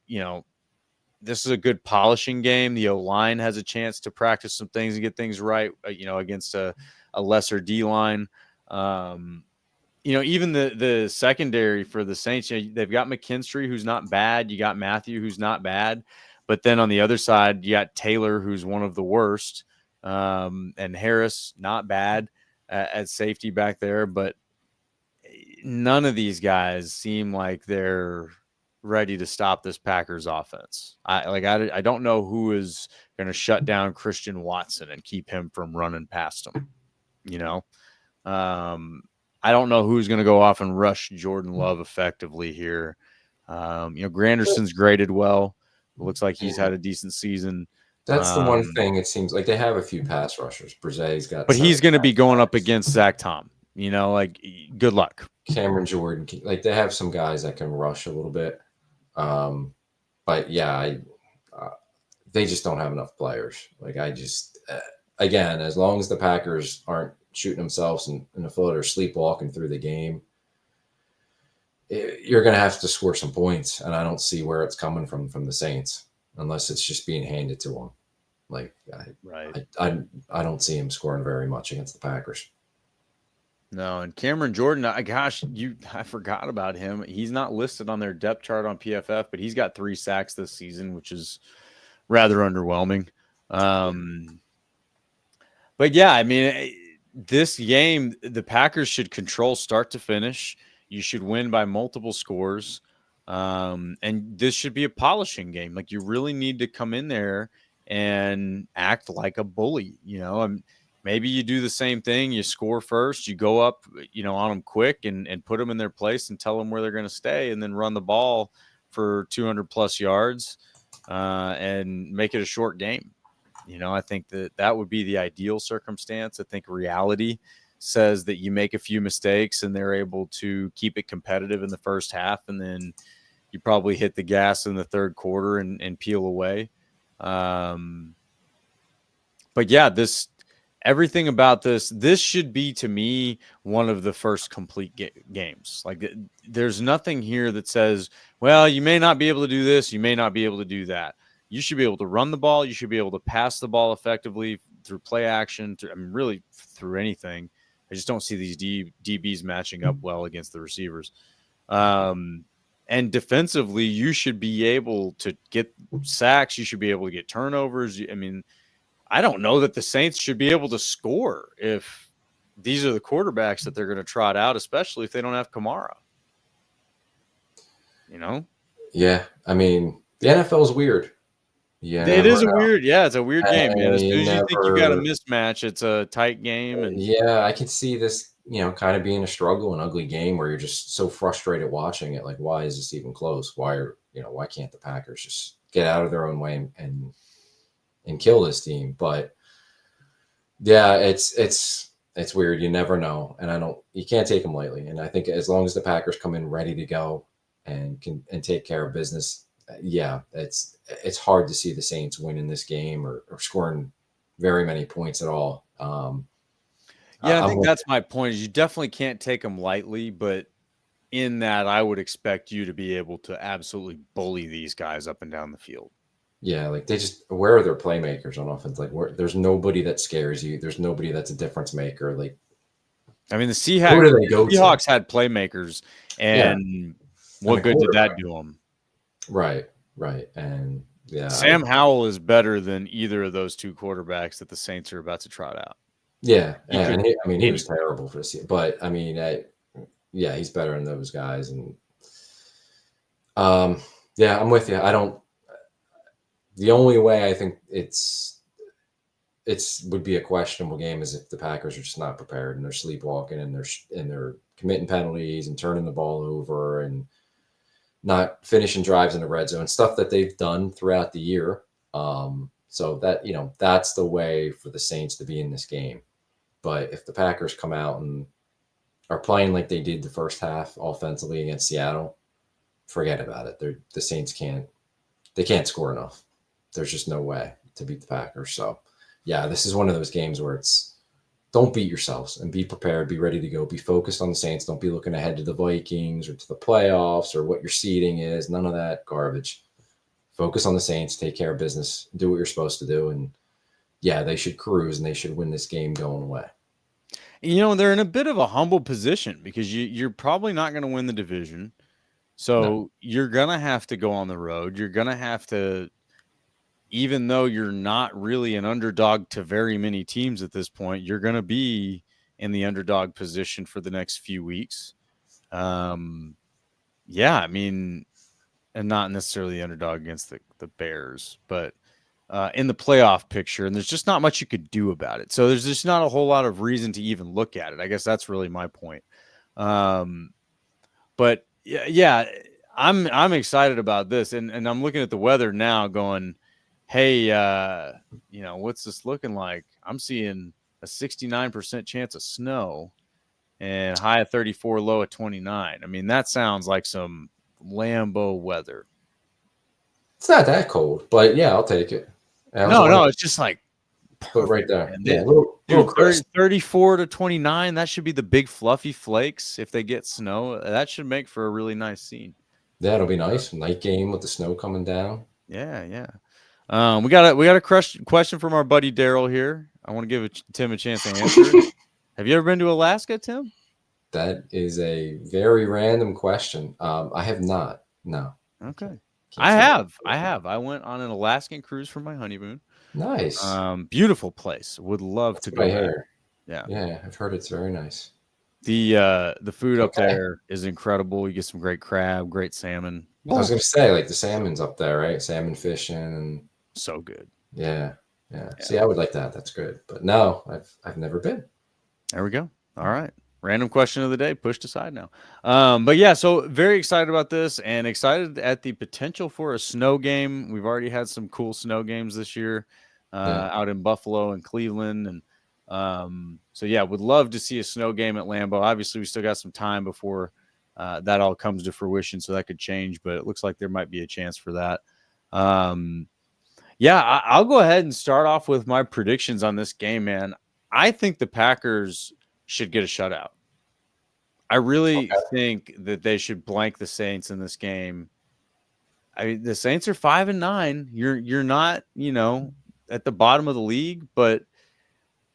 this is a good polishing game. The O-line has a chance to practice some things and get things right, against a lesser D-line. even the secondary for the Saints, they've got McKinstry, who's not bad. You got Matthew, who's not bad. But then on the other side, you got Taylor, who's one of the worst, and Harris, not bad at safety back there. But none of these guys seem like they're ready to stop this Packers offense. I don't know who is going to shut down Christian Watson and keep him from running past him. I don't know who's going to go off and rush Jordan Love effectively here. Granderson's graded well. It looks like he's had a decent season. That's the one thing. It seems like they have a few pass rushers. Brazet's got, but he's going to be going up against Zach Tom. Good luck. Cameron Jordan, like they have some guys that can rush a little bit. But yeah, they just don't have enough players. Like again, as long as the Packers aren't shooting themselves in the foot or sleepwalking through the game, you're going to have to score some points. And I don't see where it's coming from the Saints, unless it's just being handed to them. Like, I don't see him scoring very much against the Packers. No, and Cameron Jordan, I forgot about him. He's not listed on their depth chart on PFF, but he's got 3 sacks this season, which is rather underwhelming. But yeah, I mean, this game, the Packers should control start to finish. You should win by multiple scores. And this should be a polishing game. Like, you really need to come in there and act like a bully, maybe you do the same thing. You score first, you go up, on them quick and put them in their place and tell them where they're going to stay, and then run the ball for 200 plus yards and make it a short game. I think that would be the ideal circumstance. I think reality says that you make a few mistakes and they're able to keep it competitive in the first half, and then you probably hit the gas in the third quarter and peel away. But yeah, everything about this should be, to me, one of the first complete games. Like, there's nothing here that says, well, you may not be able to do this, you may not be able to do that. You should be able to run the ball. You should be able to pass the ball effectively through play action, really through anything. I just don't see these DBs matching up well against the receivers. And defensively, you should be able to get sacks. You should be able to get turnovers. I mean, I don't know that the Saints should be able to score if these are the quarterbacks that they're going to trot out, especially if they don't have Kamara. Yeah, I mean, the NFL is weird. Yeah, it is weird. Yeah, it's a weird game, man. As soon as you think you got a mismatch, it's a tight game. And yeah, I can see this, kind of being a struggle, an ugly game where you're just so frustrated watching it. Like, why is this even close? Why can't the Packers just get out of their own way and kill this team? But yeah, it's weird. You never know, and you can't take them lightly. And I think as long as the Packers come in ready to go and take care of business, yeah, it's hard to see the Saints winning this game or scoring very many points at all. I think that's my point. Is you definitely can't take them lightly, but in that, I would expect you to be able to absolutely bully these guys up and down the field. Yeah, like where are their playmakers on offense? Like, there's nobody that scares you. There's nobody that's a difference maker. Like, I mean, the Seahawks had playmakers, and what good did that do them? Right. And yeah, Sam Howell is better than either of those two quarterbacks that the Saints are about to trot out. Yeah, he was terrible for this year, but I mean, yeah, he's better than those guys, and yeah, I'm with you. The only way I think it's would be a questionable game is if the Packers are just not prepared and they're sleepwalking and they're committing penalties and turning the ball over and not finishing drives in the red zone, stuff that they've done throughout the year. So that, that's the way for the Saints to be in this game. But if the Packers come out and are playing like they did the first half offensively against Seattle, forget about it. The Saints can't score enough. There's just no way to beat the Packers. So yeah, this is one of those games where don't beat yourselves and be prepared, be ready to go, be focused on the Saints. Don't be looking ahead to the Vikings or to the playoffs or what your seeding is. None of that garbage. Focus on the Saints, take care of business, do what you're supposed to do. And yeah, they should cruise and they should win this game going away. They're in a bit of a humble position because you're probably not going to win the division. So you're going to have to go on the road. You're going to have to, even though you're not really an underdog to very many teams at this point, you're going to be in the underdog position for the next few weeks. Yeah, I mean, and not necessarily the underdog against the Bears, but in the playoff picture, and there's just not much you could do about it. So there's just not a whole lot of reason to even look at it. I guess that's really my point. But yeah, I'm excited about this, and I'm looking at the weather now, going, hey, what's this looking like? I'm seeing a 69% chance of snow and high of 34, low of 29. I mean, that sounds like some Lambeau weather. It's not that cold, but yeah, I'll take it. No, it's just like perfect, right there. Man. Yeah, little 34 to 29. That should be the big fluffy flakes. If they get snow, that should make for a really nice scene. Yeah, it'll be nice. Night game with the snow coming down. Yeah. We got a question from our buddy Daryl here. I want to give Tim a chance to answer. Have you ever been to Alaska, Tim? That is a very random question. I have not. No. Okay. I have. I went on an Alaskan cruise for my honeymoon. Nice. Beautiful place. Would love to go there. Yeah, I've heard it's very nice. The food up there is incredible. You get some great crab, great salmon. I was gonna say, like, the salmon's up there, right? Salmon fishing and so good. Yeah. See, I would like that. That's good. But no, I've never been. There we go. All right. Random question of the day pushed aside now. But yeah, so very excited about this and excited at the potential for a snow game. We've already had some cool snow games this year out in Buffalo and Cleveland. And so, yeah, would love to see a snow game at Lambeau. Obviously, we still got some time before that all comes to fruition, so that could change, but it looks like there might be a chance for that. Yeah, I'll go ahead and start off with my predictions on this game, man. I think the Packers should get a shutout. I really think that they should blank the Saints in this game. I mean, the Saints are 5-9. You're not, at the bottom of the league, but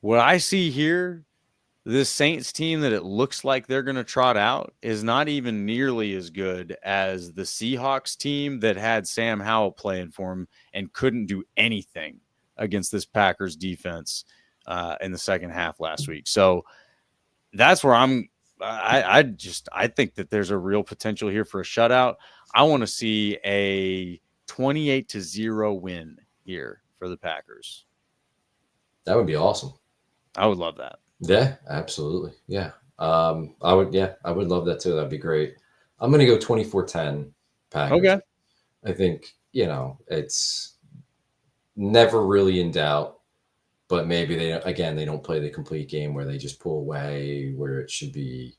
what I see here, this Saints team that it looks like they're going to trot out is not even nearly as good as the Seahawks team that had Sam Howell playing for him and couldn't do anything against this Packers defense in the second half last week. So that's where I think that there's a real potential here for a shutout. I want to see a 28-0 win here for the Packers. That would be awesome. I would love that. Yeah, absolutely. Yeah. I would love that too. That'd be great. I'm going to go 24-10 Packers. Okay. I think, it's never really in doubt, but maybe they don't play the complete game where they just pull away, where it should be,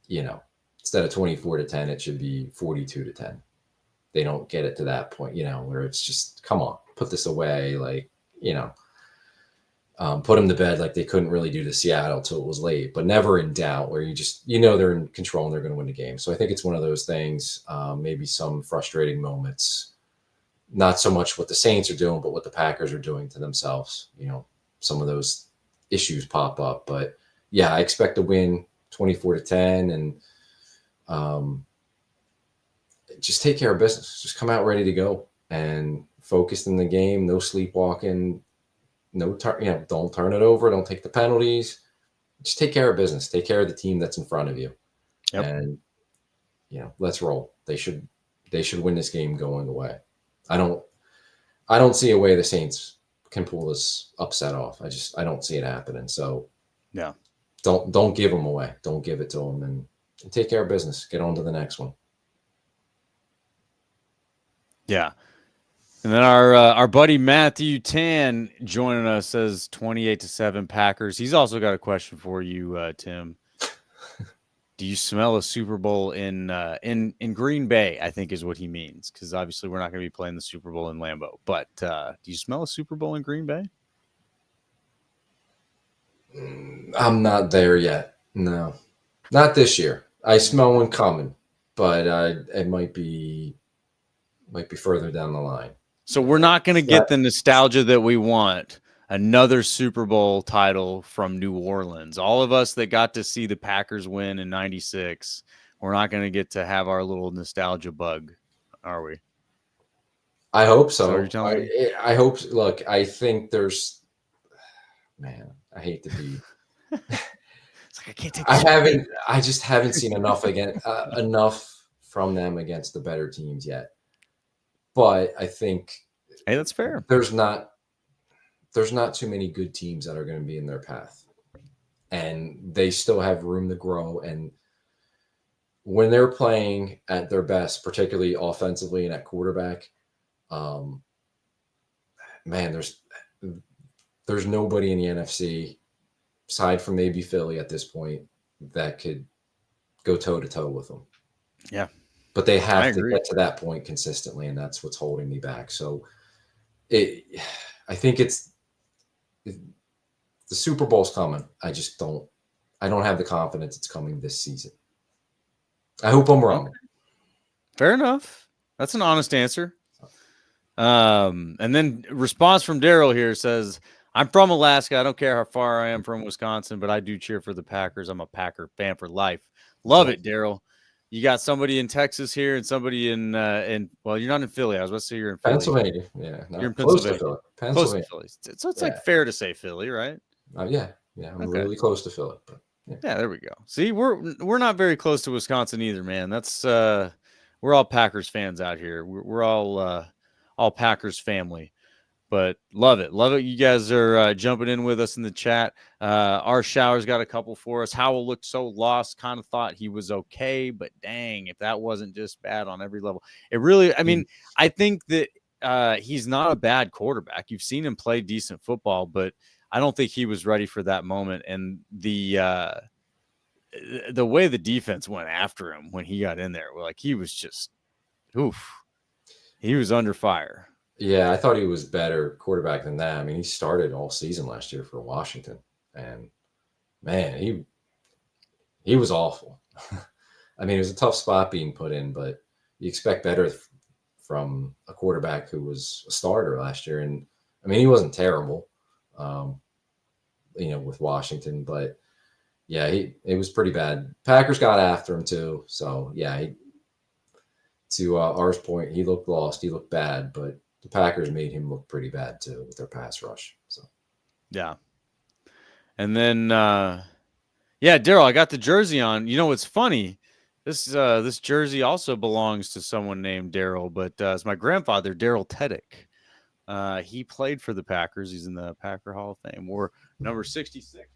instead of 24-10, it should be 42-10. They don't get it to that point, where it's just, come on, put this away. Like, put them to bed like they couldn't really do to Seattle till it was late, but never in doubt where you just, they're in control and they're going to win the game. So I think it's one of those things, maybe some frustrating moments, not so much what the Saints are doing, but what the Packers are doing to themselves. Some of those issues pop up, but yeah, I expect to win 24-10 and just take care of business. Just come out ready to go and focused in the game. No sleepwalking. Don't turn it over. Don't take the penalties. Just take care of business. Take care of the team that's in front of you. Yep. And let's roll. They should win this game going away. I don't see a way the Saints can pull this upset off. I don't see it happening. So yeah, don't give them away. Don't give it to them and take care of business. Get on to the next one. Yeah. And then our buddy Matthew Tan joining us says 28-7 Packers. He's also got a question for you, Tim. Do you smell a Super Bowl in Green Bay? I think is what he means, because obviously we're not going to be playing the Super Bowl in Lambeau. But do you smell a Super Bowl in Green Bay? I'm not there yet. No, not this year. I smell one coming, but it might be further down the line. So we're not going to get the nostalgia that we want another Super Bowl title from New Orleans. All of us that got to see the Packers win in 96, we're not going to get to have our little nostalgia bug, are we? I hope So so. you're telling me? I hope. Look, I think there's. Man, I hate to be. It's like I can't take. I just haven't seen enough from them against the better teams yet. But I think Hey, that's fair. there's not too many good teams that are going to be in their path, and they still have room to grow. And when they're playing at their best, particularly offensively and at quarterback, man, there's nobody in the NFC, aside from maybe Philly at this point, that could go toe to toe with them. Yeah. But they have I to agree. get to that point consistently, and that's what's holding me back. So I think the Super Bowl's coming. I don't have the confidence it's coming this season. I hope I'm wrong. Okay. Fair enough. That's an honest answer. And then response from Daryl here says, I'm from Alaska. I don't care how far I am from Wisconsin, but I do cheer for the Packers. I'm a Packer fan for life. Love it, Daryl. You got somebody in Texas here and somebody in well, you're not in Philly. I was about to say you're in Philly. Pennsylvania. Yeah. You're in close Pennsylvania. to Philly. Close to Philly. So it's like fair to say Philly, right? Yeah. I'm really close to Philly. But yeah, there we go. See, we're not very close to Wisconsin either, man. That's we're all Packers fans out here. We're all Packers family. But love it. You guys are jumping in with us in the chat. Our Shower's got a couple for us. Howell looked so lost, kind of thought he was okay, but dang, if that wasn't just bad on every level. It really, I mean, I think that he's not a bad quarterback. You've seen him play decent football, but I don't think he was ready for that moment. And the way the defense went after him when he got in there, like he was just, he was under fire. Yeah, I thought he was better quarterback than that. I mean, he started all season last year for Washington, and man, he was awful. I mean, it was a tough spot being put in, but you expect better from a quarterback who was a starter last year. And I mean, he wasn't terrible, with Washington, but yeah, it was pretty bad. Packers got after him too, so yeah. To R's point, he looked lost. He looked bad, but the Packers made him look pretty bad too with their pass rush. So, yeah. And then, Daryl, I got the jersey on. You know what's funny? This jersey also belongs to someone named Daryl, but it's my grandfather, Daryl Teddick. He played for the Packers. He's in the Packer Hall of Fame. Wore number 66.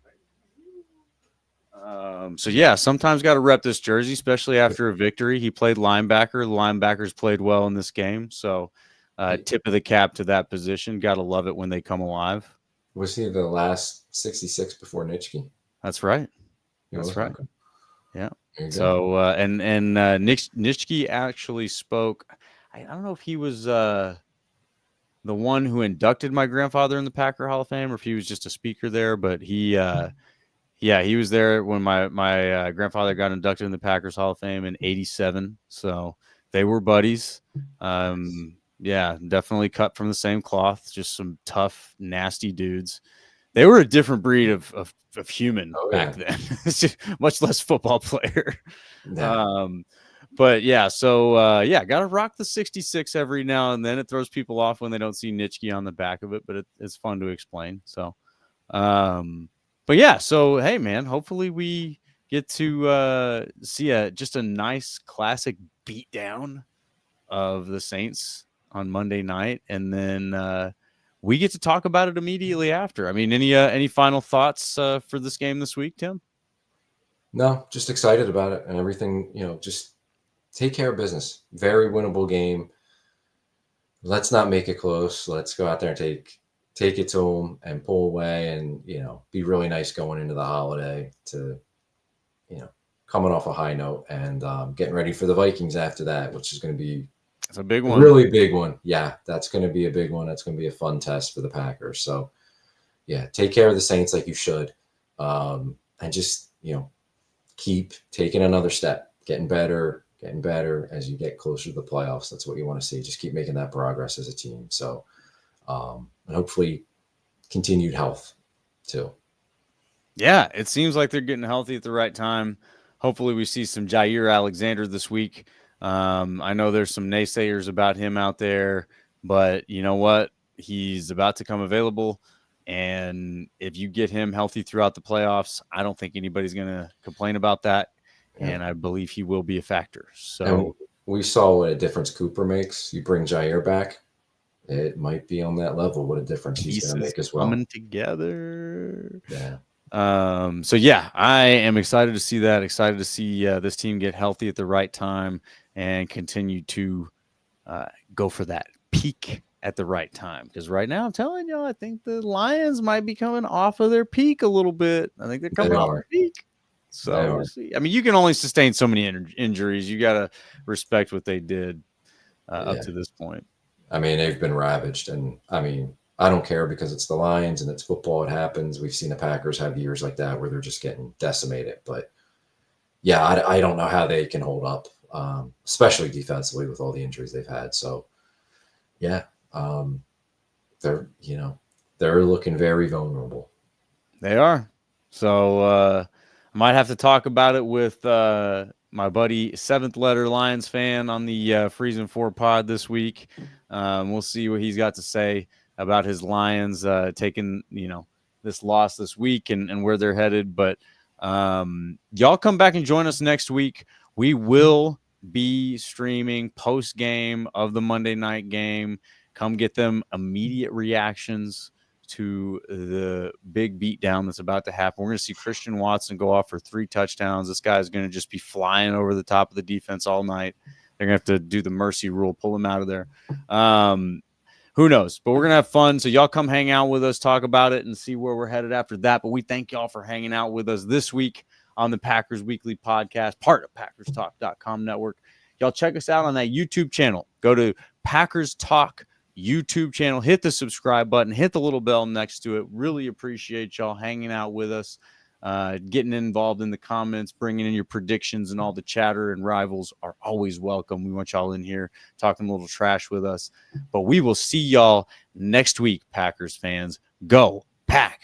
So yeah, sometimes got to rep this jersey, especially after a victory. He played linebacker. The linebackers played well in this game, so. Tip of the cap to that position. Got to love it when they come alive. Was he the last 66 before Nitschke? That's right. That's right. Okay. Yeah. So and Nitschke actually spoke. I don't know if he was the one who inducted my grandfather in the Packer Hall of Fame, or if he was just a speaker there. But he was there when my grandfather got inducted in the Packers Hall of Fame in '87. So they were buddies. Yeah, definitely cut from the same cloth. Just some tough, nasty dudes. They were a different breed of human back then. Much less football player. Yeah. But yeah, so got to rock the 66 every now and then. It throws people off when they don't see Nitschke on the back of it, but it's fun to explain. So, but yeah, so hey, man, hopefully we get to see just a nice classic beatdown of the Saints on Monday night, and then we get to talk about it immediately after. I mean, any final thoughts for this game this week, Tim? No, just excited about it and everything. Just take care of business. Very winnable game. Let's not make it close. Let's go out there and take it to them and pull away, and be really nice going into the holiday to coming off a high note and getting ready for the Vikings after that, which is going to be. It's a big one. Really big one. Yeah, that's going to be a big one. That's going to be a fun test for the Packers. So, yeah, take care of the Saints like you should. And just, keep taking another step, getting better as you get closer to the playoffs. That's what you want to see. Just keep making that progress as a team. So, and hopefully continued health too. Yeah, it seems like they're getting healthy at the right time. Hopefully we see some Jair Alexander this week. I know there's some naysayers about him out there, but you know what? He's about to come available. And if you get him healthy throughout the playoffs, I don't think anybody's going to complain about that. Yeah. And I believe he will be a factor. So and we saw what a difference Cooper makes. You bring Jair back, it might be on that level. What a difference he's going to make as well. Coming together. Yeah. So yeah, I am excited to see that. Excited to see this team get healthy at the right time and continue to go for that peak at the right time. Because right now, I'm telling you, I think the Lions might be coming off of their peak a little bit. I think they're coming off their peak. So we'll see. I mean, you can only sustain so many injuries. You got to respect what they did up to this point. I mean, they've been ravaged, and I mean, I don't care because it's the Lions and it's football. It happens. We've seen the Packers have years like that where they're just getting decimated. But yeah, I don't know how they can hold up, especially defensively with all the injuries they've had. So yeah, they're looking very vulnerable. They are. So I might have to talk about it with my buddy, Seventh Letter Lions fan on the Freezing Four pod this week. We'll see what he's got to say about his Lions taking, this loss this week and where they're headed. But y'all come back and join us next week. We will be streaming post game of the Monday night game. Come get them immediate reactions to the big beatdown that's about to happen. We're going to see Christian Watson go off for 3 touchdowns. This guy's going to just be flying over the top of the defense all night. They're going to have to do the mercy rule, pull him out of there. Who knows? But we're going to have fun. So y'all come hang out with us, talk about it, and see where we're headed after that. But we thank y'all for hanging out with us this week on the Packers Weekly Podcast, part of PackersTalk.com network. Y'all check us out on that YouTube channel. Go to Packers Talk YouTube channel. Hit the subscribe button. Hit the little bell next to it. Really appreciate y'all hanging out with us, getting involved in the comments, bringing in your predictions, and all the chatter and rivals are always welcome. We want y'all in here talking a little trash with us. But we will see y'all next week, Packers fans. Go Pack!